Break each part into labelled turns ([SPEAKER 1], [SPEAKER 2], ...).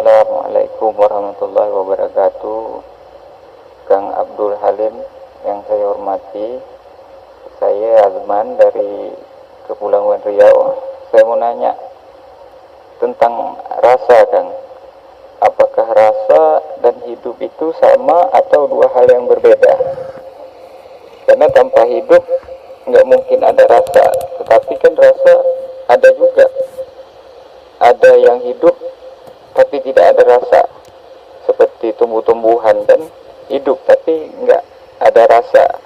[SPEAKER 1] Assalamualaikum warahmatullahi wabarakatuh. Kang Abdul Halim yang saya hormati, saya Azman dari Kepulauan Riau. Saya mau nanya tentang rasa, Kang. Apakah rasa dan hidup itu sama atau dua hal yang berbeda? Karena tanpa hidup nggak mungkin ada rasa, tetapi kan rasa ada juga. Ada yang hidup tapi tidak ada rasa, seperti tumbuh-tumbuhan dan hidup tapi nggak ada rasa.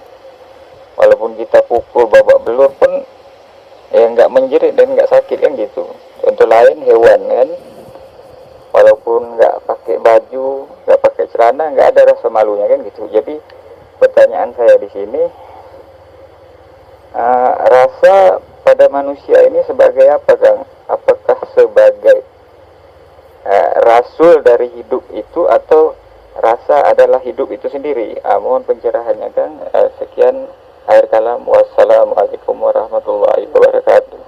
[SPEAKER 1] Walaupun kita pukul babak belur pun ya nggak menjerit dan nggak sakit kan gitu. Contoh lain hewan kan, walaupun nggak pakai baju, nggak pakai celana, nggak ada rasa malunya kan gitu. Jadi pertanyaan saya di sini, rasa pada manusia ini sebagai apa, Kang? Apakah sebagai rasul dari hidup itu atau rasa adalah hidup itu sendiri? Mohon pencerahannya, Kang. Sekian akhir kalam. Wassalamualaikum warahmatullahi wabarakatuh.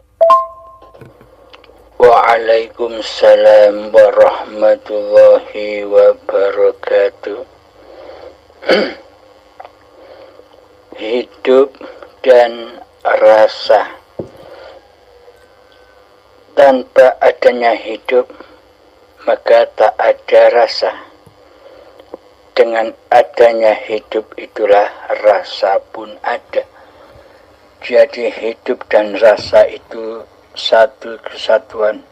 [SPEAKER 2] Waalaikumsalam warahmatullahi wabarakatuh. Hidup dan rasa. Tanpa adanya hidup, maka tak ada rasa. Dengan adanya hidup itulah rasa pun ada. Jadi hidup dan rasa itu satu kesatuan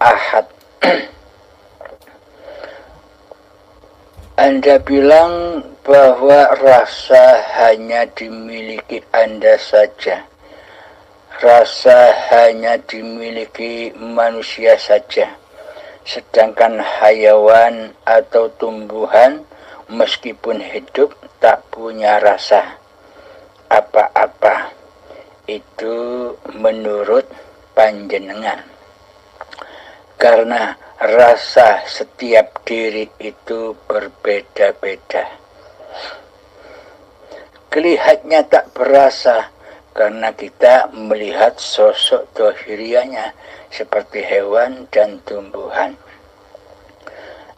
[SPEAKER 2] ahad. Anda bilang bahwa rasa hanya dimiliki Anda saja. Rasa hanya dimiliki manusia saja. Sedangkan hayawan atau tumbuhan meskipun hidup tak punya rasa apa-apa. Itu menurut panjenengan. Karena rasa setiap diri itu berbeda-beda. Kelihatannya tak berasa karena kita melihat sosok dohirianya seperti hewan dan tumbuhan.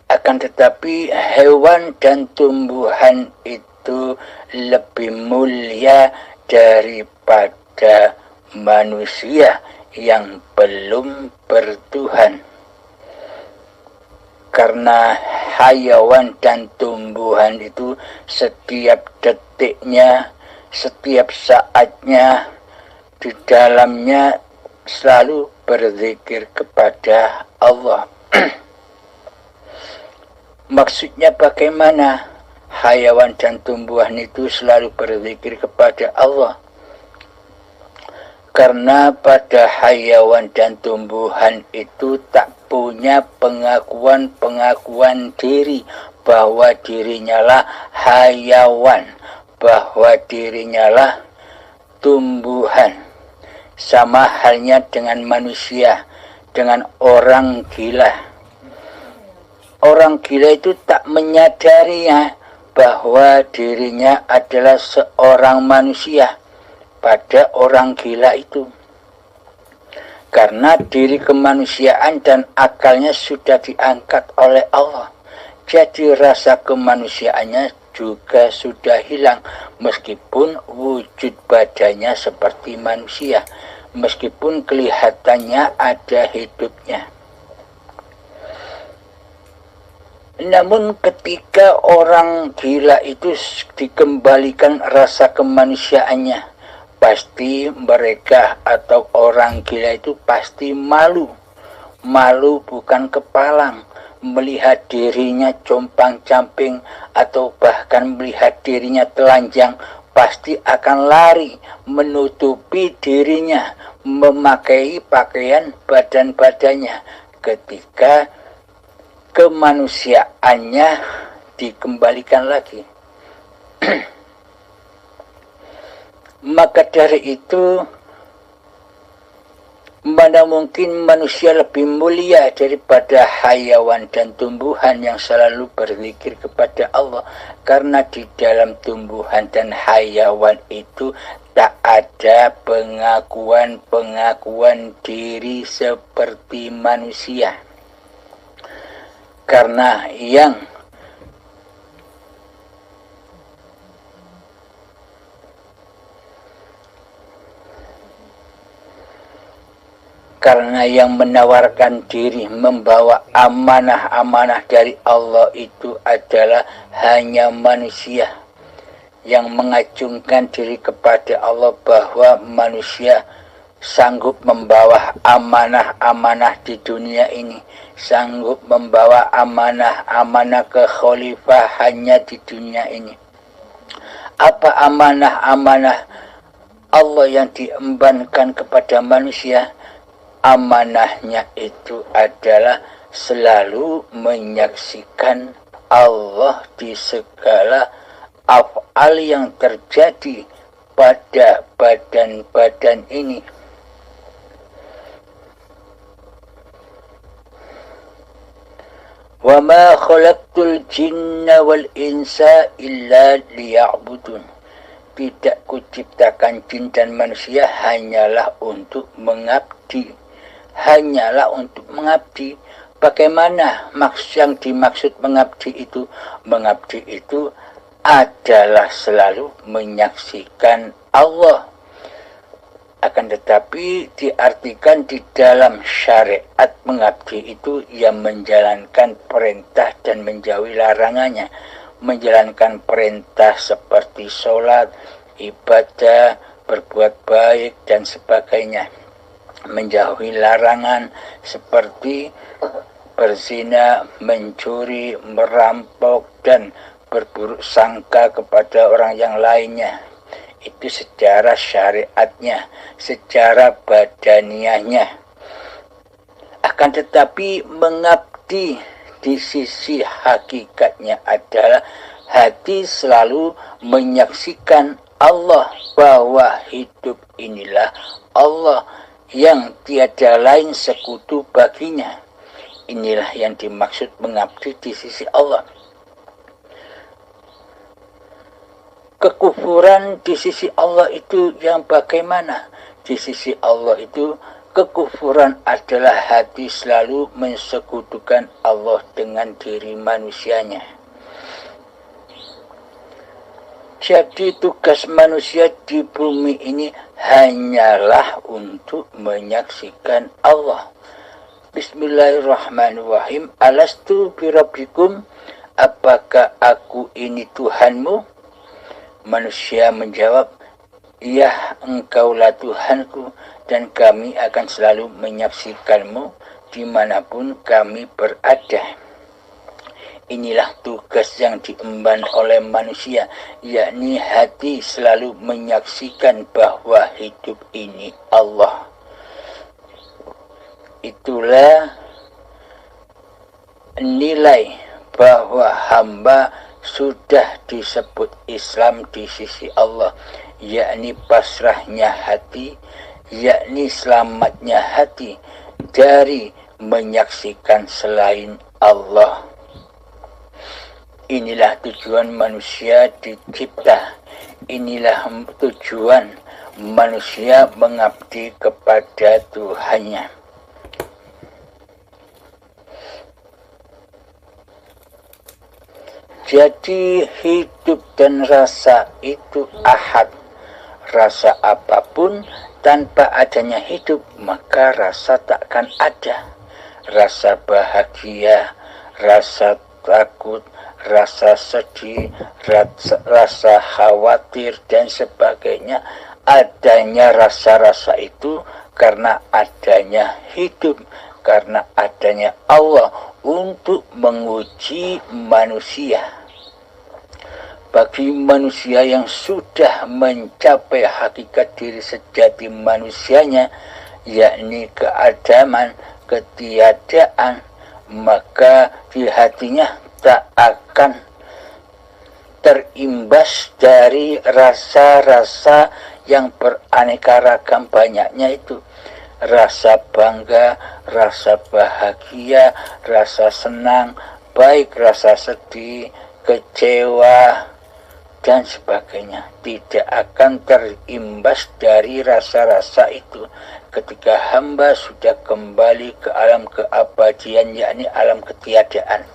[SPEAKER 2] Akan tetapi hewan dan tumbuhan itu lebih mulia daripada manusia yang belum bertuhan. Karena hayawan dan tumbuhan itu setiap detiknya, setiap saatnya di dalamnya selalu berzikir kepada Allah. Maksudnya bagaimana? Hayawan dan tumbuhan itu selalu berzikir kepada Allah. Karena pada hayawan dan tumbuhan itu tak punya pengakuan diri bahwa dirinya lah hayawan, bahwa dirinya lah tumbuhan. Sama halnya dengan manusia, dengan orang gila. Orang gila itu tak menyadarinya bahwa dirinya adalah seorang manusia pada orang gila itu. Karena diri kemanusiaan dan akalnya sudah diangkat oleh Allah. Jadi rasa kemanusiaannya juga sudah hilang, meskipun wujud badannya seperti manusia, meskipun kelihatannya ada hidupnya. Namun ketika orang gila itu dikembalikan rasa kemanusiaannya, pasti mereka atau orang gila itu pasti malu. Malu bukan kepalang, melihat dirinya compang-camping atau bahkan melihat dirinya telanjang, pasti akan lari menutupi dirinya, memakai pakaian badan-badannya ketika kemanusiaannya dikembalikan lagi. Maka dari itu, mana mungkin manusia lebih mulia daripada hayawan dan tumbuhan yang selalu berzikir kepada Allah. Karena di dalam tumbuhan dan hayawan itu tak ada pengakuan diri seperti manusia. Karena yang menawarkan diri membawa amanah-amanah dari Allah itu adalah hanya manusia yang mengacungkan diri kepada Allah bahwa manusia sanggup membawa amanah-amanah di dunia ini, sanggup membawa amanah-amanah ke khalifah hanya di dunia ini. Apa amanah-amanah Allah yang diembankan kepada manusia? Amanahnya itu adalah selalu menyaksikan Allah di segala af'al yang terjadi pada badan-badan ini. Wa ma khalaqtul jinna wal insa illa liya'budun. Tidak kuciptakan jin dan manusia hanyalah untuk mengabdi. Hanyalah untuk mengabdi. Bagaimana yang dimaksud mengabdi itu? Mengabdi itu adalah selalu menyaksikan Allah. Akan tetapi diartikan di dalam syariat mengabdi itu yang menjalankan perintah dan menjauhi larangannya. Menjalankan perintah seperti sholat, ibadah, berbuat baik, dan sebagainya. Menjauhi larangan seperti berzina, mencuri, merampok, dan berburuk sangka kepada orang yang lainnya. Itu secara syariatnya, secara badaniahnya. Akan tetapi mengabdi di sisi hakikatnya adalah hati selalu menyaksikan Allah, bahwa hidup inilah Allah yang tiada lain sekutu baginya. Inilah yang dimaksud mengabdi di sisi Allah. Kekufuran di sisi Allah itu yang bagaimana? Di sisi Allah itu kekufuran adalah hati selalu mensekutukan Allah dengan diri manusianya. Jadi tugas manusia di bumi ini hanyalah untuk menyaksikan Allah. Bismillahirrahmanirrahim. Alastu birabbikum? Apakah aku ini Tuhanmu? Manusia menjawab, ya, engkaulah Tuhanku, dan kami akan selalu menyaksikanmu dimanapun kami berada. Inilah tugas yang diemban oleh manusia, yakni hati selalu menyaksikan bahwa hidup ini Allah. Itulah nilai bahwa hamba sudah disebut Islam di sisi Allah, yakni pasrahnya hati, yakni selamatnya hati dari menyaksikan selain Allah. Inilah tujuan manusia dicipta. Inilah tujuan manusia mengabdi kepada Tuhannya. Jadi hidup dan rasa itu ahad. Rasa apapun tanpa adanya hidup, maka rasa takkan ada. Rasa bahagia, rasa takut, rasa sedih, rasa khawatir, dan sebagainya. Adanya rasa-rasa itu karena adanya hidup, karena adanya Allah untuk menguji manusia. Bagi manusia yang sudah mencapai hakikat diri sejati manusianya, yakni keadaman, ketiadaan, maka di hatinya tak akan terimbas dari rasa-rasa yang beraneka ragam banyaknya itu. Rasa bangga, rasa bahagia, rasa senang, baik rasa sedih, kecewa, dan sebagainya. Tidak akan terimbas dari rasa-rasa itu ketika hamba sudah kembali ke alam keabadian, yakni alam ketiadaan.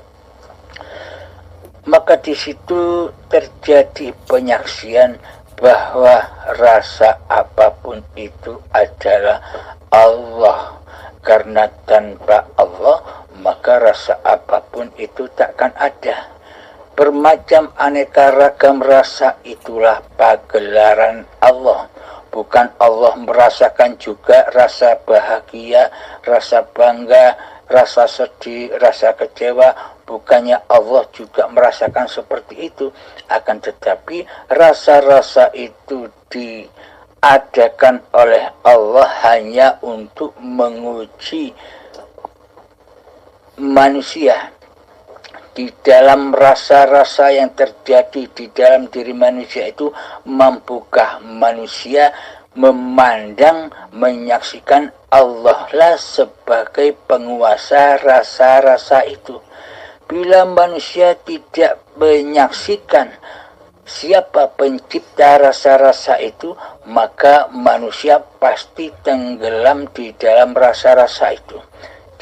[SPEAKER 2] maka di situ terjadi penyaksian bahwa rasa apapun itu adalah Allah. Karena tanpa Allah, maka rasa apapun itu takkan ada. Bermacam aneka ragam rasa itulah pagelaran Allah. Bukan Allah merasakan juga rasa bahagia, rasa bangga, rasa sedih, rasa kecewa. Bukannya Allah juga merasakan seperti itu. Akan tetapi rasa-rasa itu diadakan oleh Allah hanya untuk menguji manusia. Di dalam rasa-rasa yang terjadi di dalam diri manusia itu, mampukah manusia memandang, menyaksikan Allah lah sebagai penguasa rasa-rasa itu. Bila manusia tidak menyaksikan siapa pencipta rasa-rasa itu, maka manusia pasti tenggelam di dalam rasa-rasa itu.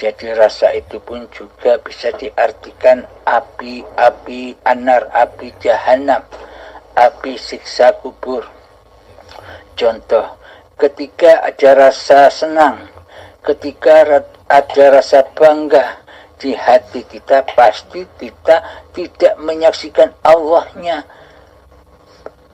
[SPEAKER 2] Jadi rasa itu pun juga bisa diartikan api anar, api jahanam, api siksa kubur. Contoh, ketika ada rasa senang, ketika ada rasa bangga di hati kita, pasti kita tidak menyaksikan Allahnya.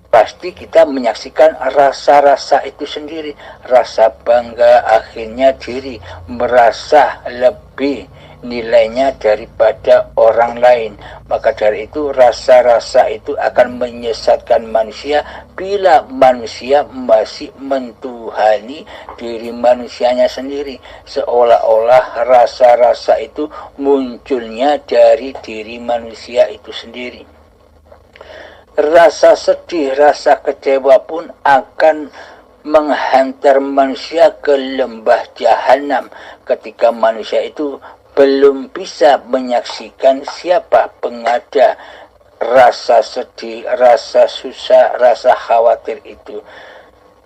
[SPEAKER 2] Pasti kita menyaksikan rasa-rasa itu sendiri. Rasa bangga akhirnya diri merasa lebih nilainya daripada orang lain. Maka dari itu rasa-rasa itu akan menyesatkan manusia bila manusia masih mentuhani diri manusianya sendiri. Seolah-olah rasa-rasa itu munculnya dari diri manusia itu sendiri. Rasa sedih, rasa kecewa pun akan menghantar manusia ke lembah jahanam ketika manusia itu belum bisa menyaksikan siapa pengada rasa sedih, rasa susah, rasa khawatir itu.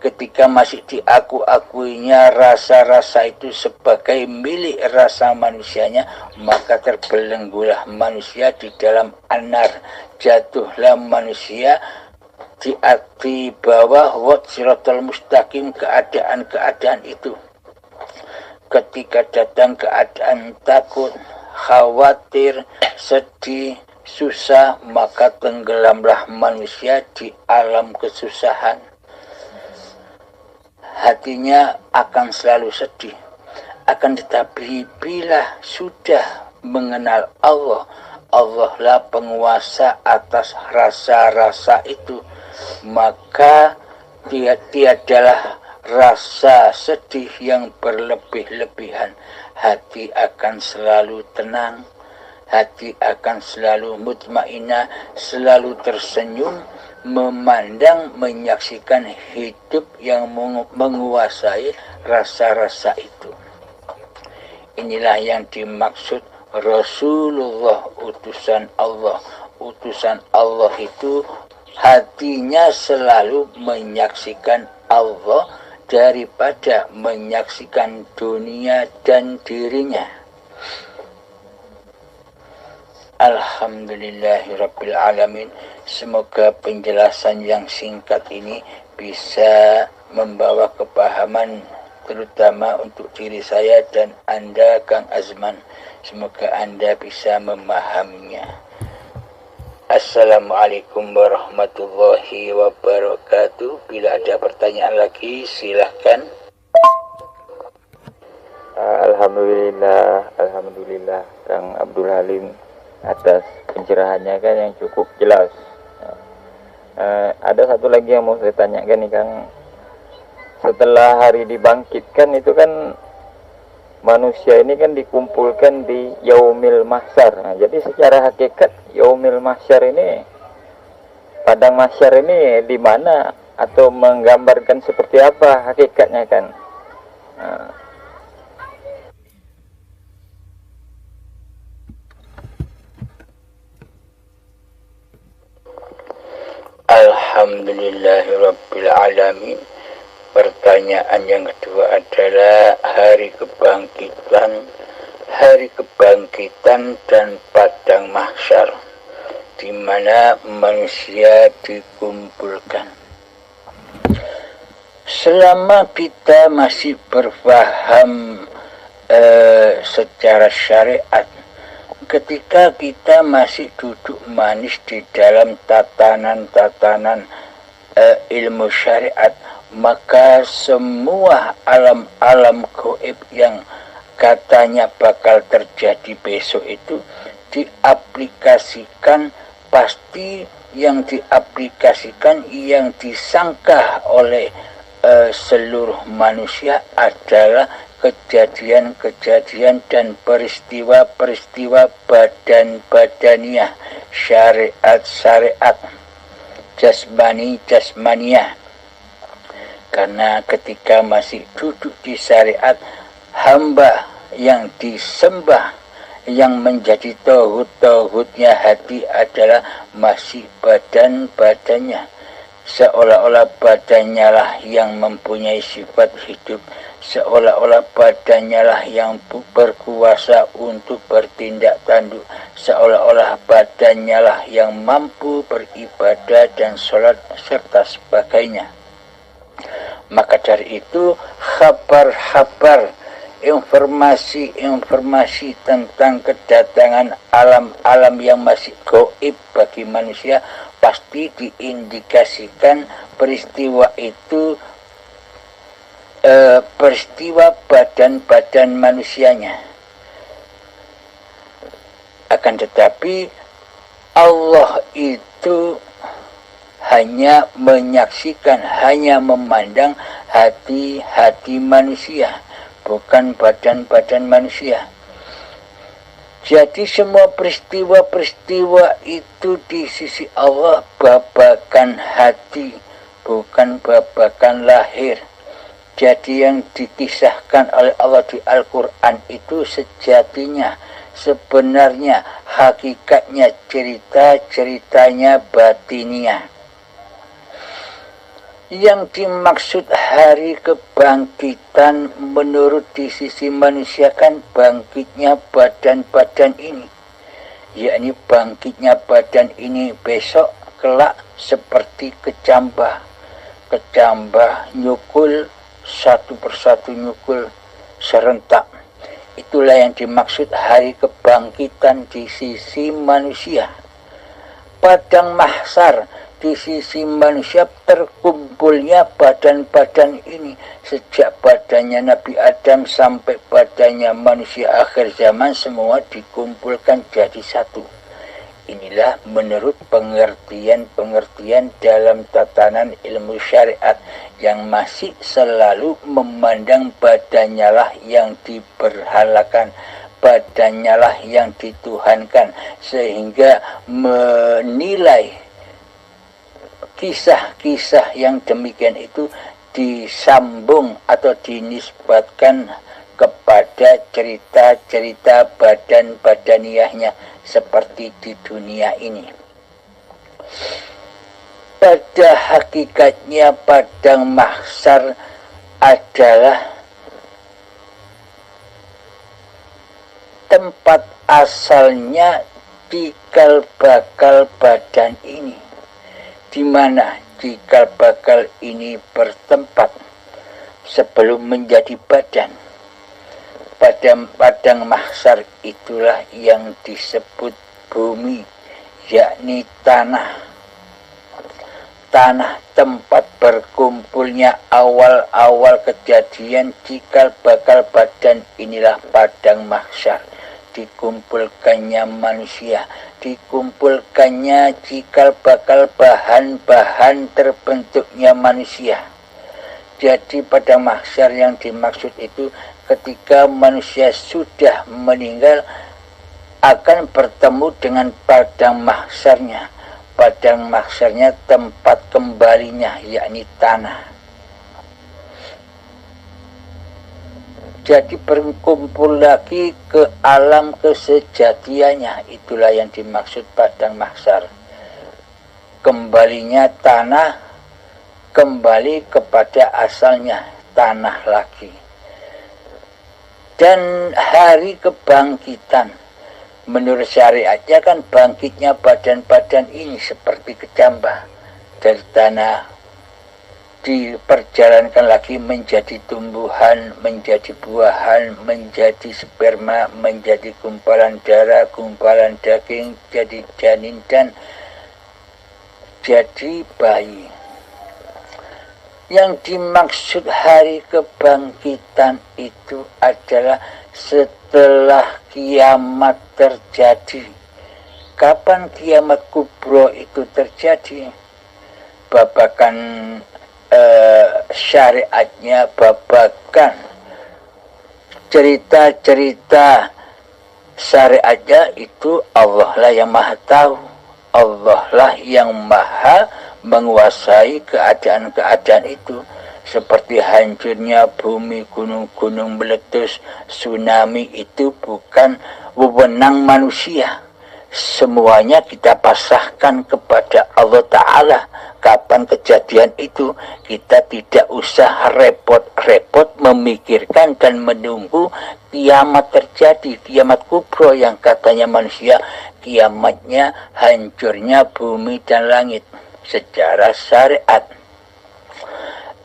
[SPEAKER 2] Ketika masih diaku-akuinya rasa-rasa itu sebagai milik rasa manusianya, maka terbelenggulah manusia di dalam anar. Jatuhlah manusia di bawah siratal mustaqim, keadaan-keadaan itu. Ketika datang keadaan takut, khawatir, sedih, susah, maka tenggelamlah manusia di alam kesusahan. Hatinya akan selalu sedih. Akan tetapi bila sudah mengenal Allah, Allah lah penguasa atas rasa-rasa itu, maka tiadalah rasa sedih yang berlebih-lebihan. Hati akan selalu tenang, hati akan selalu mutmainah, selalu tersenyum, memandang, menyaksikan hidup yang menguasai rasa-rasa itu. Inilah yang dimaksud Rasulullah, utusan Allah. Utusan Allah itu hatinya selalu menyaksikan Allah daripada menyaksikan dunia dan dirinya. Alhamdulillahirabbil alamin. Semoga penjelasan yang singkat ini bisa membawa kepahaman terutama untuk diri saya dan Anda, Kang Azman. Semoga Anda bisa memahaminya. Assalamualaikum warahmatullahi wabarakatuh. Bila ada pertanyaan lagi silahkan.
[SPEAKER 1] Alhamdulillah Kang Abdul Halim atas pencerahannya kan yang cukup jelas. Ada satu lagi yang mau saya tanyakan nih Kang. Setelah hari dibangkitkan itu kan manusia ini kan dikumpulkan di Yaumil Mahsyar. Nah, jadi secara hakikat Yaumil Mahsyar ini, padang mahsyar ini di mana atau menggambarkan seperti apa hakikatnya kan?
[SPEAKER 2] Alhamdulillahirabbil alamin. Pertanyaan yang kedua adalah hari kebangkitan dan padang mahsyar. di mana manusia dikumpulkan. Selama kita masih berpaham secara syariat, ketika kita masih duduk manis di dalam tatanan-tatanan ilmu syariat, maka semua alam-alam gaib yang katanya bakal terjadi besok itu diaplikasikan, pasti yang diaplikasikan, yang disangka oleh seluruh manusia adalah kejadian-kejadian dan peristiwa-peristiwa badan-badaniah, syariat-syariat, jasmani-jasmaniyah. Karena ketika masih duduk di syariat, hamba yang disembah, yang menjadi tauhid-tauhidnya hati adalah masih badan-badannya. Seolah-olah badannya lah yang mempunyai sifat hidup, seolah-olah badannya lah yang berkuasa untuk bertindak tanduk, seolah-olah badannya lah yang mampu beribadah dan sholat serta sebagainya. Maka dari itu, kabar-kabar, informasi-informasi tentang kedatangan alam-alam yang masih gaib bagi manusia pasti diindikasikan peristiwa itu peristiwa badan-badan manusianya. Akan tetapi Allah itu hanya menyaksikan, hanya memandang hati-hati manusia, bukan badan-badan manusia. Jadi semua peristiwa-peristiwa itu di sisi Allah babakan hati, bukan babakan lahir. Jadi yang dikisahkan oleh Allah di Al-Quran itu sejatinya, sebenarnya, hakikatnya, cerita-ceritanya batiniah. Yang dimaksud hari kebangkitan menurut di sisi manusia kan bangkitnya badan-badan ini, yakni bangkitnya badan ini besok kelak seperti kecambah nyukul satu persatu, nyukul serentak. Itulah yang dimaksud hari kebangkitan di sisi manusia. Padang mahsyar di sisi manusia terkumpulnya badan-badan ini, sejak badannya Nabi Adam sampai badannya manusia akhir zaman, semua dikumpulkan jadi satu. Inilah menurut pengertian-pengertian dalam tatanan ilmu syariat yang masih selalu memandang badannya lah yang diberhalakan, badannya lah yang dituhankan, sehingga menilai kisah-kisah yang demikian itu disambung atau dinisbatkan kepada cerita-cerita badan-badaniahnya seperti di dunia ini. Pada hakikatnya padang mahsyar adalah tempat asalnya cikal bakal badan ini, di mana cikal bakal ini bertempat sebelum menjadi badan. Pada padang mahsyar itulah yang disebut bumi, yakni tanah tempat berkumpulnya awal-awal kejadian cikal bakal badan. Inilah padang mahsyar, dikumpulkannya manusia, dikumpulkannya cikal bakal bahan-bahan terbentuknya manusia. Jadi pada mahsyar yang dimaksud itu ketika manusia sudah meninggal akan bertemu dengan padang mahsyarnya. Padang mahsyarnya tempat kembalinya, yakni tanah. Jadi berkumpul lagi ke alam kesejatiannya. Itulah yang dimaksud padang mahsyar. Kembalinya tanah, kembali kepada asalnya, tanah lagi. Dan hari kebangkitan Menurut syariatnya kan bangkitnya badan-badan ini seperti kecambah dari tanah, diperjalankan lagi menjadi tumbuhan, menjadi buahan, menjadi sperma, menjadi gumpalan darah, gumpalan daging, jadi janin, dan jadi bayi. Yang dimaksud hari kebangkitan itu adalah setelah kiamat terjadi. Kapan kiamat kubro itu terjadi? Babakan syariatnya, babakan cerita-cerita syariatnya itu Allah lah yang maha tahu, Allah lah yang maha menguasai keadaan-keadaan itu, seperti hancurnya bumi, gunung-gunung meletus, tsunami, itu bukan wewenang manusia. Semuanya kita pasrahkan kepada Allah Ta'ala. Kapan kejadian itu, kita tidak usah repot-repot memikirkan dan menunggu kiamat terjadi, kiamat kubro yang katanya manusia kiamatnya hancurnya bumi dan langit secara syariat.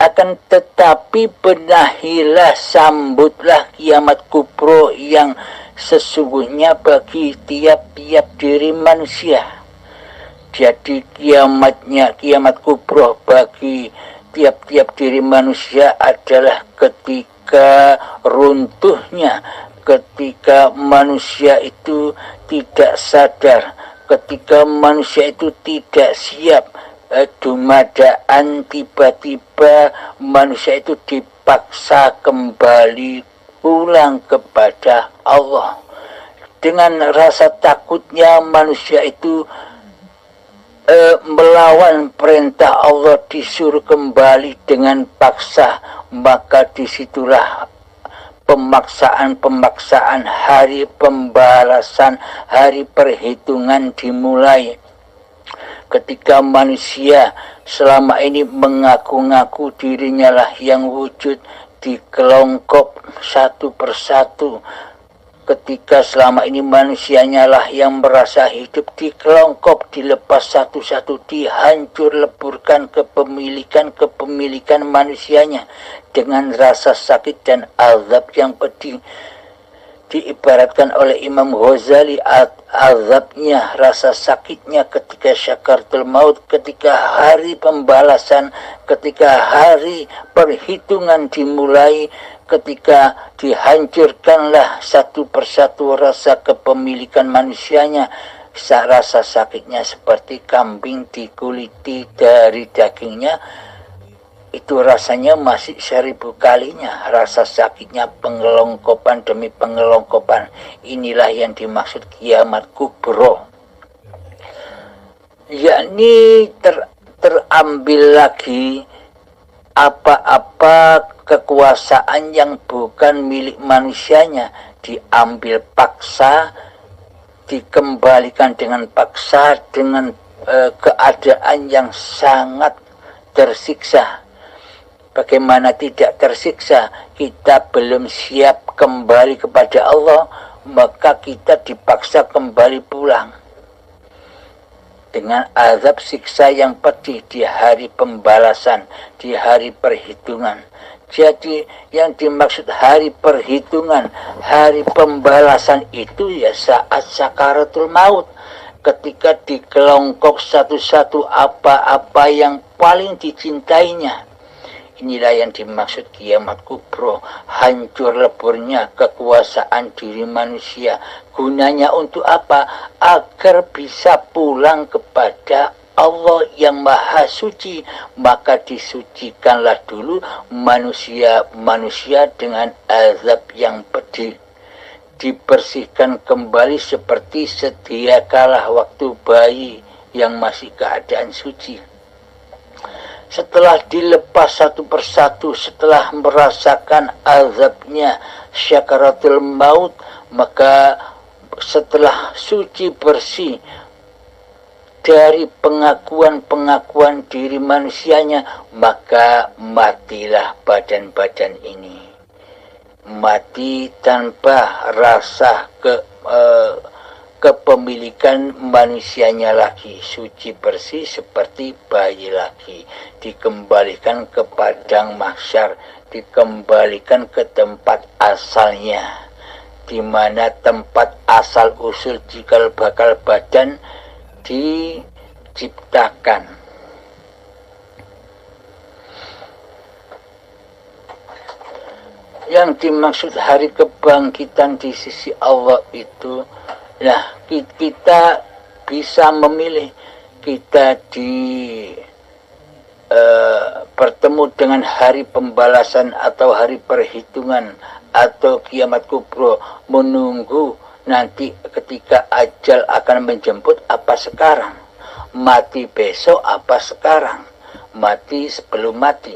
[SPEAKER 2] Akan tetapi benahilah, sambutlah kiamat kubro yang sesungguhnya bagi tiap-tiap diri manusia. Jadi kiamat kubro bagi tiap-tiap diri manusia adalah ketika runtuhnya, ketika manusia itu tidak sadar, ketika manusia itu tidak siap, dumadaan tiba-tiba manusia itu dipaksa kembali pulang kepada Allah. Dengan rasa takutnya manusia itu melawan perintah Allah, disuruh kembali dengan paksa, maka disitulah pemaksaan hari pembalasan, hari perhitungan dimulai. Ketika manusia selama ini mengaku-ngaku dirinya lah yang wujud, dikelongkop satu persatu. Ketika selama ini manusianya lah yang merasa hidup, dikelongkop, dilepas satu-satu, dihancur leburkan kepemilikan manusianya dengan rasa sakit dan azab yang pedih. Diibaratkan oleh Imam Ghazali, azabnya, rasa sakitnya ketika syakaratul maut, ketika hari pembalasan, ketika hari perhitungan dimulai, ketika dihancurkanlah satu persatu rasa kepemilikan manusianya. Rasa sakitnya seperti kambing dikuliti dari dagingnya, itu rasanya masih 1000 kalinya. Rasa sakitnya pengelongkopan demi pengelongkopan. Inilah yang dimaksud kiamat kubro, yakni terambil lagi apa-apa kekuasaan yang bukan milik manusianya, diambil paksa, dikembalikan dengan paksa, dengan keadaan yang sangat tersiksa. Bagaimana tidak tersiksa? Kita belum siap kembali kepada Allah, maka kita dipaksa kembali pulang dengan azab siksa yang pedih di hari pembalasan, di hari perhitungan. Jadi yang dimaksud hari perhitungan, hari pembalasan itu ya saat sakaratul maut, ketika dikelongkok satu-satu apa-apa yang paling dicintainya. Inilah yang dimaksud kiamat kubro, hancur leburnya kekuasaan diri manusia. Gunanya untuk apa? Agar bisa pulang kepada Allah yang maha suci. Maka disucikanlah dulu manusia dengan azab yang pedih. Dibersihkan kembali seperti sedia kala waktu bayi yang masih keadaan suci. Setelah dilepas satu persatu, setelah merasakan azabnya syakaratul maut, maka setelah suci bersih dari pengakuan-pengakuan diri manusianya, maka matilah badan-badan ini. Mati tanpa rasa kepemilikan manusianya lagi, suci bersih seperti bayi lagi, dikembalikan ke padang mahsyar, dikembalikan ke tempat asalnya, di mana tempat asal usul cikal bakal badan diciptakan. Yang dimaksud hari kebangkitan di sisi Allah itu, nah kita bisa memilih, kita bertemu dengan hari pembalasan atau hari perhitungan atau kiamat kubro, menunggu nanti ketika ajal akan menjemput apa sekarang, mati besok apa sekarang, mati sebelum mati.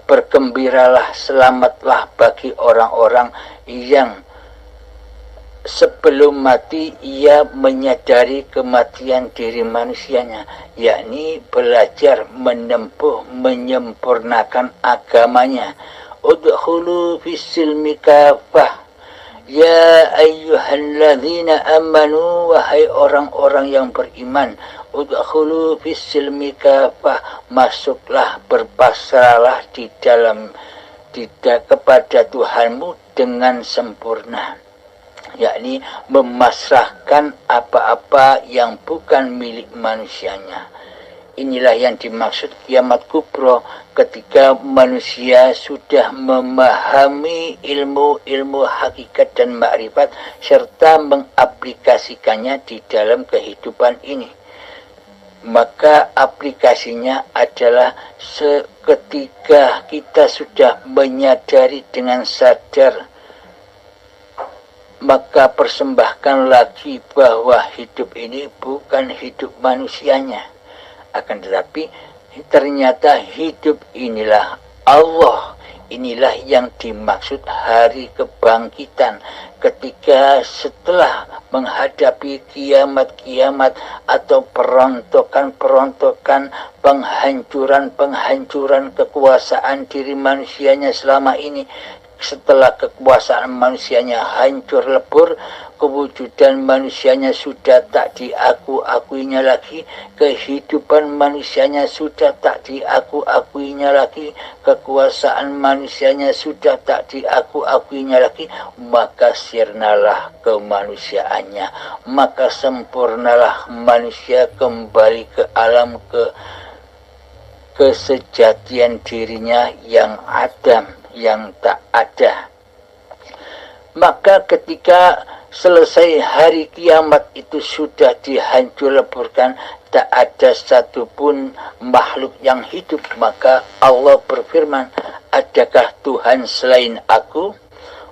[SPEAKER 2] Bergembiralah, selamatlah bagi orang-orang yang sebelum mati ia menyadari kematian diri manusianya, yakni belajar menempuh, menyempurnakan agamanya. Udkhulu fis-silmi kafah ya ayyuhalladzina amanu, wahai orang-orang yang beriman, udkhulu fis-silmi kafah, masuklah, berpasrahlah di dalam kepada Tuhanmu dengan sempurna, yakni memasrahkan apa-apa yang bukan milik manusianya. Inilah yang dimaksud kiamat kubro, ketika manusia sudah memahami ilmu hakikat dan makrifat serta mengaplikasikannya di dalam kehidupan ini. Maka aplikasinya adalah seketika kita sudah menyadari dengan sadar, maka persembahkan lagi bahwa hidup ini bukan hidup manusianya, akan tetapi ternyata hidup inilah Allah. Inilah yang dimaksud hari kebangkitan, ketika setelah menghadapi kiamat-kiamat atau perontokan-perontokan, penghancuran-penghancuran kekuasaan diri manusianya selama ini. Setelah kekuasaan manusianya hancur lebur, kewujudan manusianya sudah tak diaku-akuinya lagi, kehidupan manusianya sudah tak diaku-akuinya lagi, kekuasaan manusianya sudah tak diaku-akuinya lagi, maka sirnalah kemanusiaannya, maka sempurnalah manusia kembali ke alam kesejatian dirinya yang adam, yang tak ada. Maka ketika selesai hari kiamat itu sudah dihancur leburkan, tak ada satupun makhluk yang hidup, maka Allah berfirman, adakah Tuhan selain aku?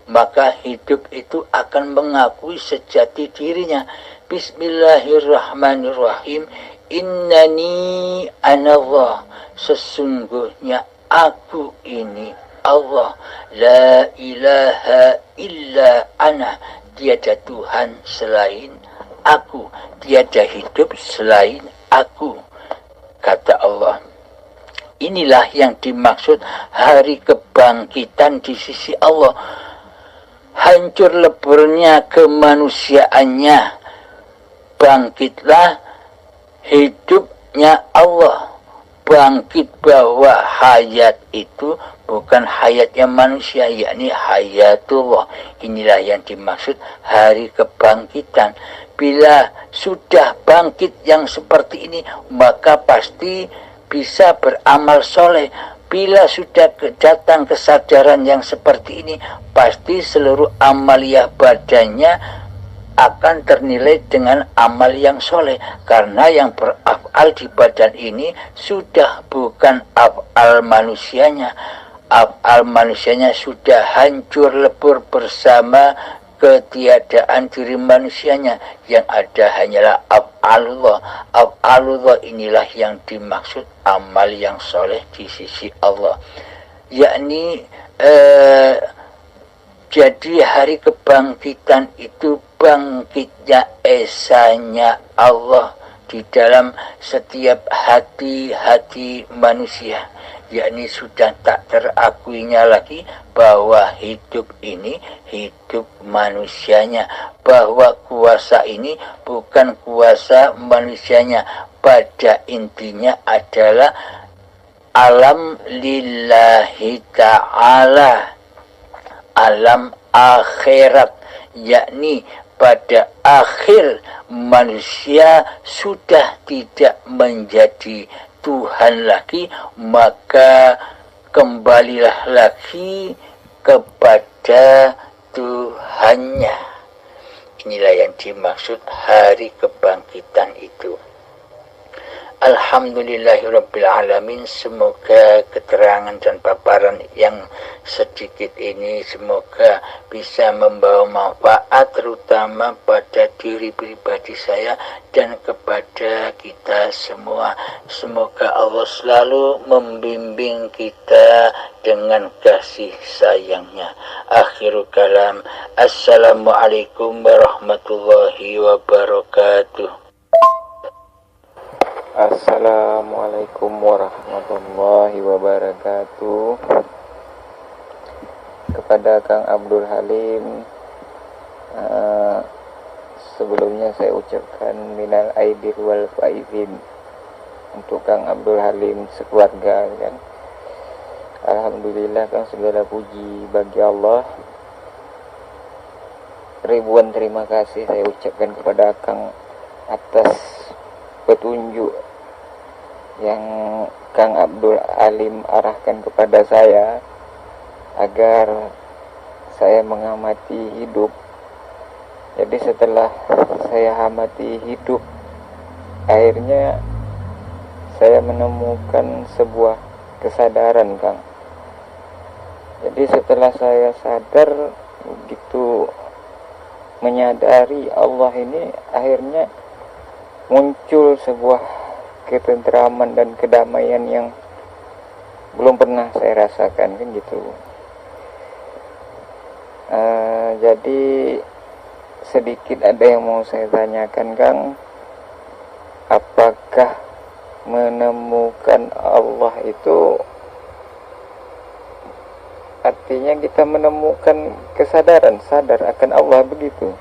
[SPEAKER 2] Maka hidup itu akan mengakui sejati dirinya. Bismillahirrahmanirrahim. Innani anallah, sesungguhnya aku ini Allah, la ilaha illa ana, tiada Tuhan selain aku, tiada hidup selain aku, kata Allah. Inilah yang dimaksud hari kebangkitan di sisi Allah. Hancur leburnya kemanusiaannya, bangkitlah hidupnya Allah. Bangkit bahwa hayat itu bukan hayatnya manusia, yakni hayatullah. Inilah yang dimaksud hari kebangkitan. Bila sudah bangkit yang seperti ini, maka pasti bisa beramal soleh. Bila sudah datang kesadaran yang seperti ini, pasti seluruh amaliyah badannya akan ternilai dengan amal yang soleh, karena yang berafal di badan ini sudah bukan afal manusianya. Afal manusianya sudah hancur lebur bersama ketiadaan diri manusianya. Yang ada hanyalah af'alullah. Af'alullah inilah yang dimaksud amal yang soleh di sisi Allah, yakni jadi hari kebangkitan itu bangkitnya esanya Allah di dalam setiap hati-hati manusia, yakni sudah tak terakuinya lagi bahwa hidup ini hidup manusianya, bahwa kuasa ini bukan kuasa manusianya. Pada intinya adalah alam lillahi ta'ala, alam akhirat, yakni pada akhir manusia sudah tidak menjadi Tuhan lagi, maka kembalilah lagi kepada Tuhannya. Inilah yang dimaksud hari kebangkitan itu. Alhamdulillahirrabbilalamin. Semoga keterangan dan paparan yang sedikit ini semoga bisa membawa manfaat, terutama pada diri pribadi saya dan kepada kita semua. Semoga Allah selalu membimbing kita dengan kasih sayangnya. Akhirul kalam. Assalamualaikum warahmatullahi wabarakatuh.
[SPEAKER 1] Assalamualaikum warahmatullahi wabarakatuh. Kepada Kang Abdul Halim, sebelumnya saya ucapkan minal aidin wal faizin untuk Kang Abdul Halim sekeluarga kan. Alhamdulillah, kan segala puji bagi Allah. Ribuan terima kasih saya ucapkan kepada Kang atas petunjuk yang Kang Abdul Halim arahkan kepada saya agar saya mengamati hidup. Jadi setelah saya amati hidup, akhirnya saya menemukan sebuah kesadaran, Kang. Jadi setelah saya sadar begitu menyadari Allah ini, akhirnya muncul sebuah ketentraman dan kedamaian yang belum pernah saya rasakan, kan gitu. Jadi sedikit ada yang mau saya tanyakan, Kang. Apakah menemukan Allah itu artinya kita menemukan kesadaran, sadar akan Allah begitu?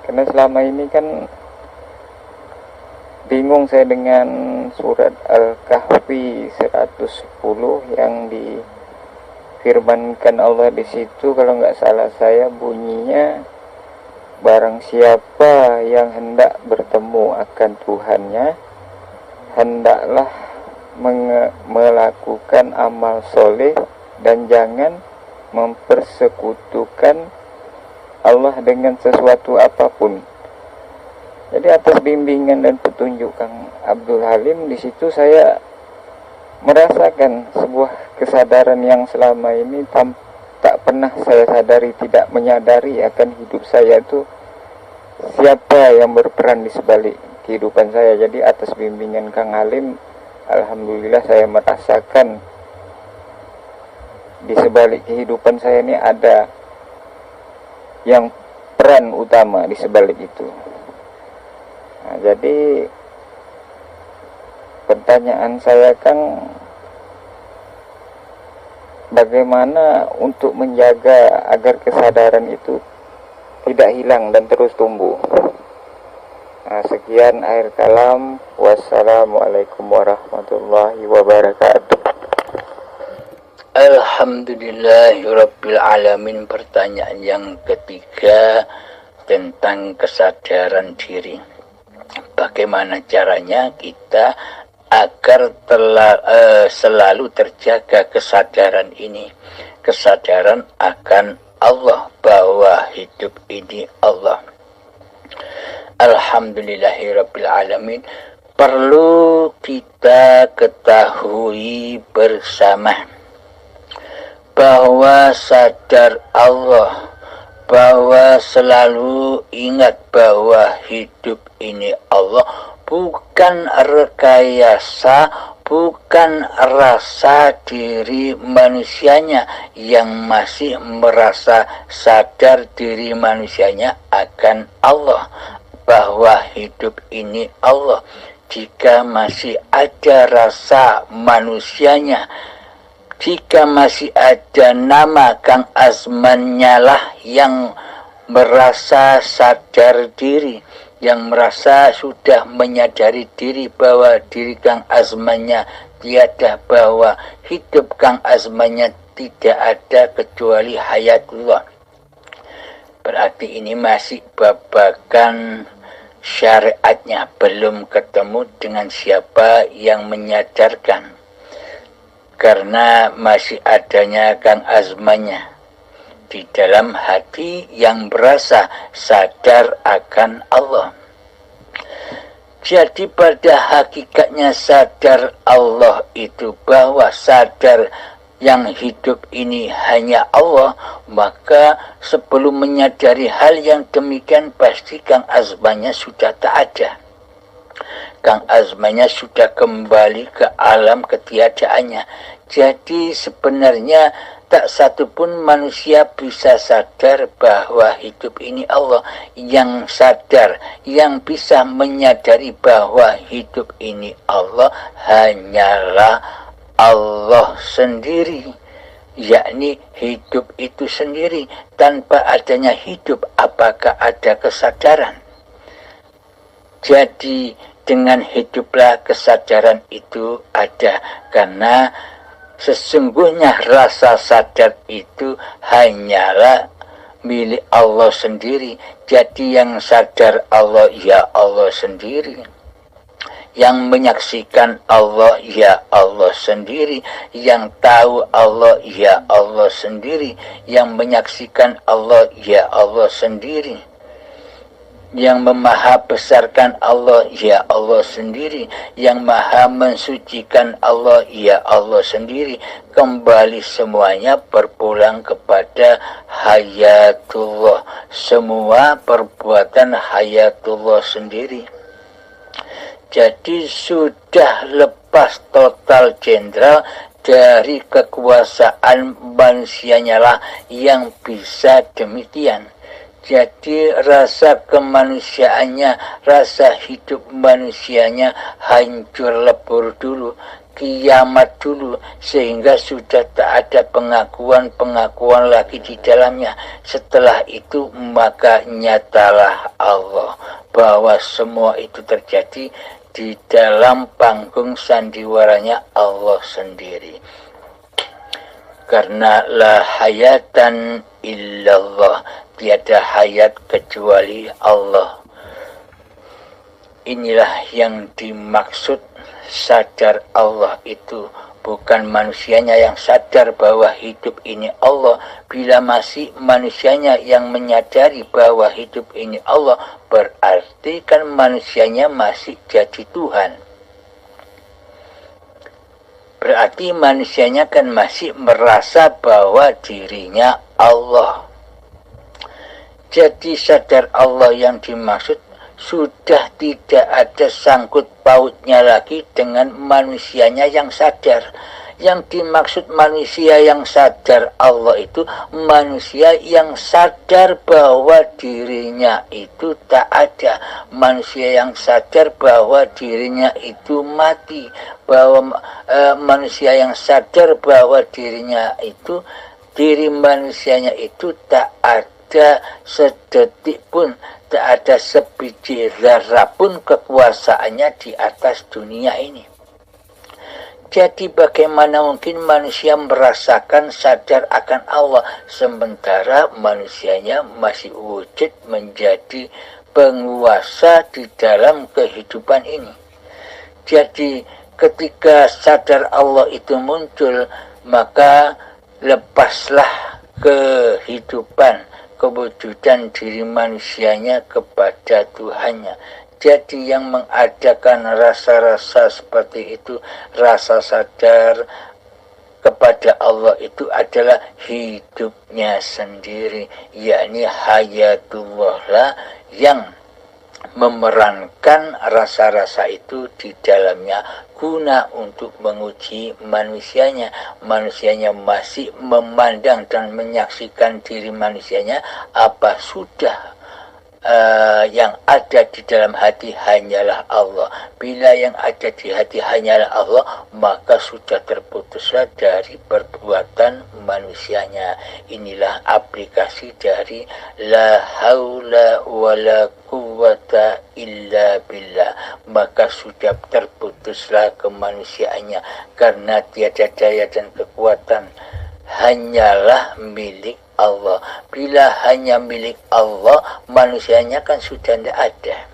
[SPEAKER 1] Karena selama ini kan bingung saya dengan surat Al-Kahfi 110 yang difirmankan Allah di situ, kalau nggak salah saya bunyinya, barang siapa yang hendak bertemu akan Tuhannya, hendaklah melakukan amal soleh dan jangan mempersekutukan Allah dengan sesuatu apapun. Jadi atas bimbingan dan petunjuk Kang Abdul Halim, di situ saya merasakan sebuah kesadaran yang selama ini tak pernah saya sadari, tidak menyadari akan hidup saya itu siapa yang berperan di sebalik kehidupan saya. Jadi atas bimbingan Kang Halim, alhamdulillah saya merasakan di sebalik kehidupan saya ini ada yang peran utama di sebalik itu. Nah, jadi pertanyaan saya, Kang, bagaimana untuk menjaga agar kesadaran itu tidak hilang dan terus tumbuh? Nah, sekian akhir kalam. Wassalamualaikum warahmatullahi wabarakatuh.
[SPEAKER 2] Alhamdulillahirabbil alamin. Pertanyaan yang ketiga tentang kesadaran diri. Bagaimana caranya kita agar selalu terjaga kesadaran ini, kesadaran akan Allah, bahwa hidup ini Allah. Alhamdulillahirabbil alamin. Perlu kita ketahui bersama bahwa sadar Allah, bahwa selalu ingat bahwa hidup ini Allah, bukan rekayasa, bukan rasa diri manusianya yang masih merasa sadar diri manusianya akan Allah, bahwa hidup ini Allah. Jika masih ada rasa manusianya jika masih ada nama Kang Azmannya lah yang merasa sadar diri, yang merasa sudah menyadari diri bahwa diri Kang Azmannya tiada, bahwa hidup Kang Azmannya tidak ada kecuali hayatullah. Berarti ini masih babakan syariatnya, belum ketemu dengan siapa yang menyadarkan, karena masih adanya Kang Azmannya di dalam hati yang berasa sadar akan Allah. Jadi pada hakikatnya sadar Allah itu bahwa sadar yang hidup ini hanya Allah, maka sebelum menyadari hal yang demikian pasti Kang Azmannya sudah tak ada. Kang Azmannya sudah kembali ke alam ketiadaannya. Jadi sebenarnya tak satu pun manusia bisa sadar bahwa hidup ini Allah. Yang sadar, yang bisa menyadari bahwa hidup ini Allah hanyalah Allah sendiri, yakni hidup itu sendiri. Tanpa adanya hidup, apakah ada kesadaran? Jadi dengan hiduplah kesadaran itu ada, karena sesungguhnya rasa sadar itu hanyalah milik Allah sendiri. Jadi yang sadar Allah ya Allah sendiri, yang menyaksikan Allah ya Allah sendiri, yang tahu Allah ya Allah sendiri, yang menyaksikan Allah ya Allah sendiri, yang memaha besarkan Allah ya Allah sendiri, yang maha mensucikan Allah ya Allah sendiri. Kembali semuanya berpulang kepada hayatullah, semua perbuatan hayatullah sendiri. Jadi sudah lepas total jenderal dari kekuasaan manusianya lah yang bisa demikian. Jadi rasa kemanusiaannya, rasa hidup manusianya hancur lebur dulu, kiamat dulu, sehingga sudah tak ada pengakuan-pengakuan lagi di dalamnya. Setelah itu maka nyatalah Allah bahwa semua itu terjadi di dalam panggung sandiwaranya Allah sendiri. Karena la hayatan illallah, tiada hayat kecuali Allah. Inilah yang dimaksud sadar Allah itu, bukan manusianya yang sadar bahwa hidup ini Allah. Bila masih manusianya yang menyadari bahwa hidup ini Allah, berarti kan manusianya masih jadi Tuhan. Berarti manusianya kan masih merasa bahwa dirinya Allah. Jadi sadar Allah yang dimaksud sudah tidak ada sangkut pautnya lagi dengan manusianya yang sadar. Yang dimaksud manusia yang sadar Allah itu manusia yang sadar bahwa dirinya itu tak ada, manusia yang sadar bahwa dirinya itu mati, bahwa manusia yang sadar bahwa dirinya itu, diri manusianya itu tak ada sedetik pun, tak ada sebiji zarah pun kekuasaannya di atas dunia ini. Jadi bagaimana mungkin manusia merasakan sadar akan Allah sementara manusianya masih wujud menjadi penguasa di dalam kehidupan ini. Jadi ketika sadar Allah itu muncul, maka lepaslah kehidupan, kewujudan diri manusianya kepada Tuhannya. Jadi yang mengadakan rasa-rasa seperti itu, rasa sadar kepada Allah itu adalah hidupnya sendiri, yakni hayatullah lah yang memerankan rasa-rasa itu di dalamnya guna untuk menguji manusianya. Manusianya masih memandang dan menyaksikan diri manusianya apa sudah yang ada di dalam hati hanyalah Allah. Bila yang ada di hati hanyalah Allah, maka sudah terputuslah dari perbuatan manusianya. Inilah aplikasi dari la haula wala quwata illa billah. Maka sudah terputuslah kemanusiaannya, karena tiada daya dan kekuatan hanyalah milik Allah. Bila hanya milik Allah, manusianya kan sudah tidak ada.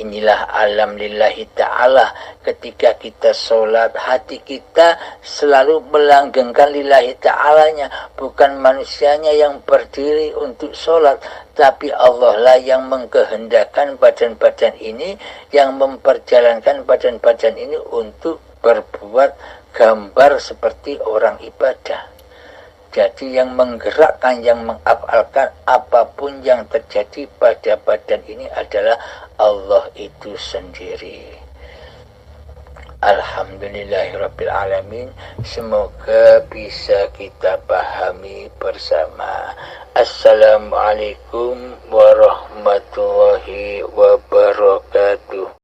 [SPEAKER 2] Inilah alam lillahi ta'ala. Ketika kita sholat, hati kita selalu melanggengkan lillahi ta'alanya. Bukan manusianya yang berdiri untuk sholat, tapi Allah lah yang mengkehendakkan badan-badan ini, yang memperjalankan badan-badan ini untuk berbuat gambar seperti orang ibadah. Jadi yang menggerakkan, yang mengafalkan apapun yang terjadi pada badan ini adalah Allah itu sendiri. Alhamdulillahirrabbilalamin. Semoga bisa kita pahami bersama. Assalamualaikum warahmatullahi wabarakatuh.